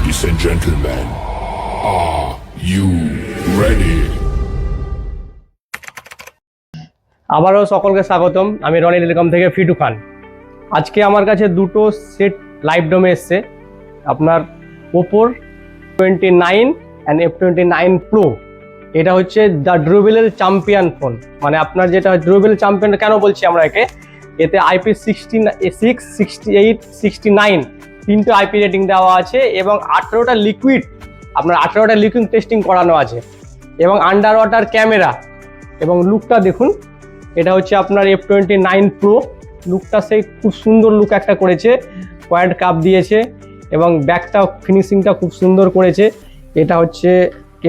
Ladies and gentlemen, are you ready? আবারও সকলকে স্বাগতম। আমি রনি টেলিকম থেকে ফিটু খান। আজকে আমার কাছে দুটো সেট লাইভ ডোমে এসছে, আপনার ওপোর F29 অ্যান্ড F29 Pro। এটা হচ্ছে দ্য ড্রুবেলের চ্যাম্পিয়ন ফোন। মানে আপনার যেটা ড্রুবেল চ্যাম্পিয়ন কেন বলছি আমরা এতে IP66, 68, 69 তিনটে IP রেটিং দেওয়া আছে এবং 18টা লিকুইড টেস্টিং করানো আছে এবং আন্ডার ওয়াটার ক্যামেরা। এবং লুকটা দেখুন, এটা হচ্ছে আপনার F29 Pro। লুকটা সেই খুব সুন্দর লুক একটা করেছে, কোয়াড কাপ দিয়েছে এবং ব্যাকটা ফিনিশিংটা খুব সুন্দর করেছে। এটা হচ্ছে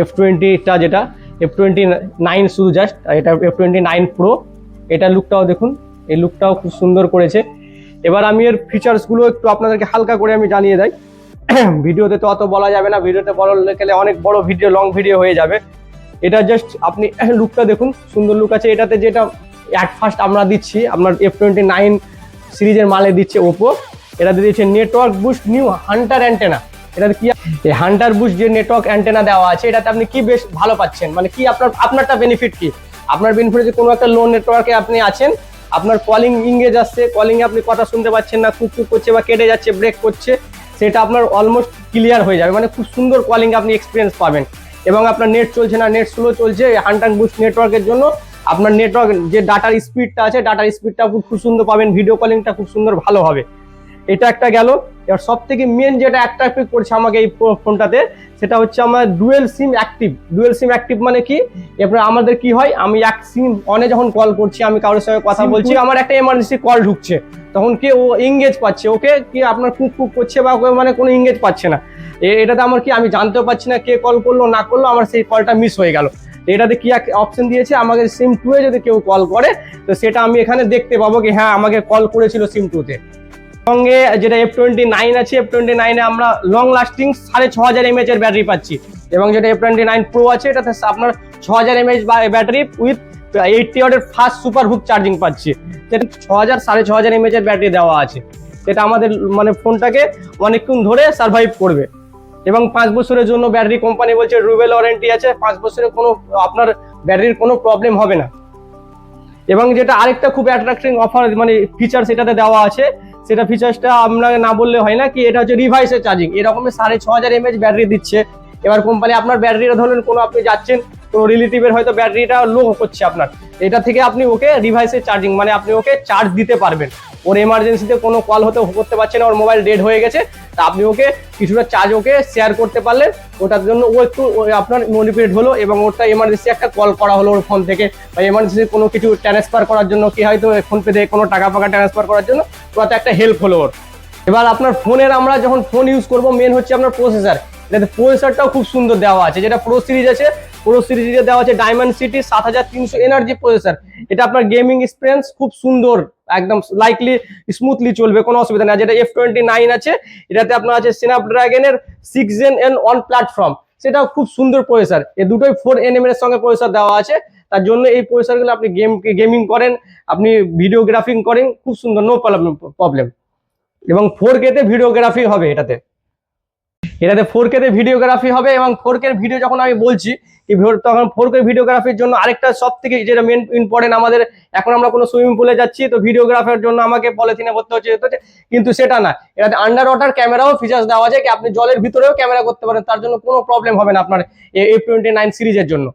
F20টা, যেটা F29 শুধু জাস্ট, এটা F29 Pro। এটা লুকটাও দেখুন, এই লুকটাও খুব সুন্দর করেছে। এবার আমি এর ফিচার্সগুলো একটু আপনাদেরকে হালকা করে আমি জানিয়ে দেই। ভিডিওতে তো অত বলা যাবে না, ভিডিওতে বলা গেলে অনেক বড় ভিডিও, লং ভিডিও হয়ে যাবে। এটা জাস্ট আপনি লুকটা দেখুন, সুন্দর লুক আছে। এটাতে যেটা অ্যাট ফার্স্ট আমরা দিচ্ছি, আপনার F29 সিরিজের মালে দিচ্ছে ওপো। এটাতে দিচ্ছে network boost new Hunter antenna. এটাতে কি এই হান্টার বুস্ট যে নেটওয়ার্ক অ্যান্টেনা দেওয়া আছে, এটাতে আপনি কি বেশ ভালো পাচ্ছেন, মানে কি আপনারটা বেনিফিট কি? আপনার বেনিফিট যে কোনো একটা লো নেটওয়ার্কে আপনি আছেন, আপনার কলিং ইংগেজ আসছে, কলিংয়ে আপনি কথা শুনতে পাচ্ছেন না, কুক করছে বা কেটে যাচ্ছে, ব্রেক করছে, সেটা আপনার অলমোস্ট ক্লিয়ার হয়ে যাবে। মানে খুব সুন্দর কলিং আপনি এক্সপিরিয়েন্স পাবেন। এবং আপনার নেট চলছে না, নেট স্লো চলছে, হান্টার বুস্ট নেটওয়ার্কের জন্য আপনার নেটওয়ার্ক যে ডাটার স্পিডটা আছে, ডাটার স্পিডটা খুব সুন্দর পাবেন, ভিডিও কলিংটা খুব সুন্দর ভালো হবে। এটা একটা গেল। এবার সব থেকে মেন যেটা অ্যাট্রাক্টিভ করছে আমাকে এই ফোনটাতে, সেটা হচ্ছে আমার ডুয়েল সিম অ্যাক্টিভ। মানে কি, এরপরে আমাদের কি হয়, আমি এক সিম অনে যখন কল করছি, আমি কারোর সঙ্গে কথা বলছি, আমার একটা এমার্জেন্সি কল ঢুকছে, তখন কি ও এঙ্গেজ পাচ্ছে, ওকে কি আপনার কুক করছে বা মানে কোনো এঙ্গেজ পাচ্ছে না। এটাতে আমার কি, আমি জানতেও পারছি না কে কল করলো না করলো, আমার সেই কলটা মিস হয়ে গেল। এটাতে কি অপশন দিয়েছে, আমাকে সিম 2 এ যদি কেউ কল করে, তো সেটা আমি এখানে দেখতে পাবো কি হ্যাঁ আমাকে কল করেছিল সিম 2 তে। সঙ্গে যেটা F29 আছে, F29 এ আমরা লং লাস্টিং 6500 mAh এর ব্যাটারি পাচ্ছি। এবং যেটা F29 Pro আছে, এটাতে আপনার 6000 mAh ব্যাটারি উইথ 80 ওয়াটের ফাস্ট সুপার হুক চার্জিং পাচ্ছি। যেটা 6500 mAh এর ব্যাটারি দেওয়া আছে, সেটা আমাদের মানে ফোনটাকে অনেকক্ষণ ধরে সার্ভাইভ করবে। এবং 5 বছরের জন্য ব্যাটারি কোম্পানি বলছে রুবেল ওয়ারেন্টি আছে, 5 বছরের কোনো আপনার ব্যাটারির কোনো প্রবলেম হবে না। এবং যেটা আরেকটা খুব অ্যাট্রাক্টিং অফার মানে ফিচার সেটাতে দেওয়া আছে, সেটা ফিচার্সটা আমরা না বললে হয় না, কি এটা হচ্ছে রিভাইসের চার্জিং। এরকমের 6500 mAh ব্যাটারি দিচ্ছে। এবার কোম্পানি আপনার ব্যাটারিটা ধরুন কোনো আপনি যাচ্ছেন, কোনো রিলেটিভের হয়তো ব্যাটারিটা লো করছে আপনার, এটা থেকে আপনি ওকে রিভাইসের চার্জিং মানে আপনি ওকে চার্জ দিতে পারবেন। ওর এমার্জেন্সিতে কোনো কল করতে পারছে না, ওর মোবাইল ডেড হয়ে গেছে, তা আপনি ওকে কিছুটা চার্জ ওকে শেয়ার করতে পারলেন, ওটার জন্য ও একটু আপনার মোটিভেট হলো এবং ওটা এমার্জেন্সি একটা কল করা হলো ওর ফোন থেকে, বা এমার্জেন্সি কোনো কিছু ট্রান্সফার করার জন্য, কি হয়তো ফোনপে থেকে কোনো টাকা ট্রান্সফার করার জন্য ওটাতে একটা হেল্প হলো ওর। এবার আপনার ফোনের আমরা যখন ফোন ইউজ করবো, মেন হচ্ছে আপনার প্রসেসর। এটাতে প্রসেসরটাও খুব সুন্দর দেওয়া আছে, যেটা প্রো সিরিজ আছে, প্রো সিরিজে দেওয়া আছে ডায়মন্ডসিটি 7300 এনার্জি প্রসেসর। এটা আপনার গেমিং এক্সপিরিয়েন্স খুব সুন্দর, একদম লাইকলি স্মুথলি চলবে, কোনো অসুবিধা নেই। যেটা F29 আছে, এটাতে আপনার আছে স্ন্যাপড্রাগনের 6 Gen N1 প্ল্যাটফর্ম, সেটাও খুব সুন্দর প্রসেসর। এই দুটোই 4nm এর সঙ্গে প্রসেসর দেওয়া আছে, তার জন্য এই প্রসেসরগুলো আপনি গেমিং করেন, আপনি ভিডিওগ্রাফিং করেন, খুব সুন্দর, নো প্রবলেম। এবং 4K তে ভিডিওগ্রাফি হবে এটাতে 4K তে ভিডিওগ্রাফি হবে। এবং 4K ভিডিও যখন আমি বলছি কি, তখন 4K ভিডিওগ্রাফির জন্য আরেকটা সব থেকে যেটা মেন ইম্পর্টেন্ট, আমাদের এখন আমরা কোনো সুইমিং পুলে যাচ্ছি, তো ভিডিওগ্রাফির জন্য আমাকে পলিথিনে ভরতে হচ্ছে, কিন্তু সেটা না, এটাতে আন্ডার ওয়াটার ক্যামেরাও ফিচার্স দেওয়া যায়, কি আপনি জলের ভিতরেও ক্যামেরা করতে পারেন, তার জন্য কোনো প্রবলেম হবে না আপনার F29 সিরিজের জন্য।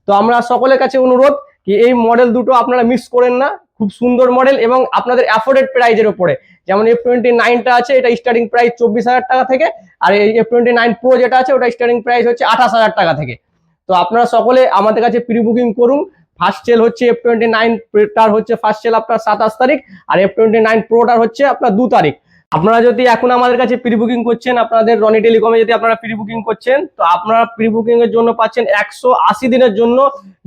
তো আমরা সকলের কাছে অনুরোধ কি এই মডেল দুটো আপনারা মিস করেন না, খুব সুন্দর মডেল এবং আপনাদের অ্যাফোর্ডেড প্রাইজের উপরে। যেমন F29টা আছে, এটা স্টার্টিং প্রাইস 24,000 টাকা থেকে, আর এই F29 Pro যেটা আছে, ওটা স্টার্টিং প্রাইস হচ্ছে 28,000 টাকা থেকে। তো আপনারা সকলে আমাদের কাছে প্রি বুকিং করুন। ফার্স্ট সেল হচ্ছে F29 টার হচ্ছে ফার্স্ট সেল আপনার 27 তারিখ, আর F29 Proটার হচ্ছে আপনার 2 তারিখ। আপনারা যদি এখন আমাদের কাছে প্রি বুকিং করছেন, আপনাদের রনি টেলিকমে যদি আপনারা প্রি বুকিং করছেন, তো আপনারা প্রি বুকিং এর জন্য পাচ্ছেন 180 দিনের জন্য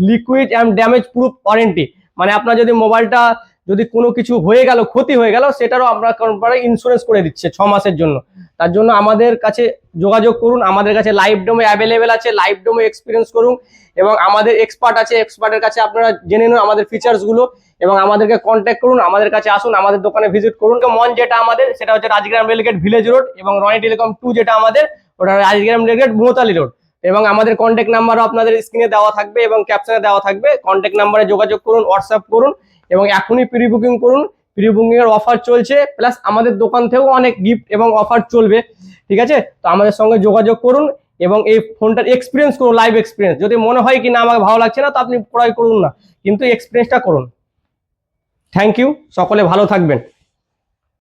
liquid and damage proof warranty. মানে আপনার যদি মোবাইলটা যদি কোনো কিছু হয়ে গেল, ক্ষতি হয়ে গেল, সেটারও আমরা ইন্স্যুরেন্স করে দিচ্ছে 6 মাসের জন্য। তার জন্য আমাদের কাছে যোগাযোগ করুন, আমাদের কাছে লাইভ ডেমো অ্যাভেলেবেল আছে, লাইভ ডেমো এক্সপিরিয়েন্স করুন। এবং আমাদের এক্সপার্ট আছে, এক্সপার্টের কাছে আপনারা জেনে নিন আমাদের ফিচার্সগুলো এবং আমাদেরকে কন্ট্যাক্ট করুন, আমাদের কাছে আসুন, আমাদের দোকানে ভিজিট করুন। মন যেটা আমাদের, সেটা হচ্ছে রাজগ্রাম রেলগেট ভিলেজ রোড, এবং রনি টেলিকম 2 যেটা আমাদের ওটা রাজগ্রাম রেলগেট ভোতালি রোড। এবং আমাদের কন্ট্যাক্ট নাম্বারও আপনাদের স্ক্রিনে দেওয়া থাকবে এবং ক্যাপশনে দেওয়া থাকবে। কন্ট্যাক্ট নাম্বারে যোগাযোগ করুন, হোয়াটসঅ্যাপ করুন এবং এখনই প্রি বুকিং করুন। প্রি বুকিং এর অফার চলছে, প্লাস আমাদের দোকান থেকেও অনেক গিফট এবং অফার চলবে, ঠিক আছে? তো আমাদের সঙ্গে যোগাযোগ করুন এবং এই ফোনটার এক্সপিরিয়েন্স করুন, লাইভ এক্সপিরিয়েন্স। যদি মনে হয় কি না আমাকে ভালো লাগছে না, তো আপনি ক্রয় করুন না, কিন্তু এক্সপিরিয়েন্সটা করুন। থ্যাংক ইউ, সকলে ভালো থাকবেন।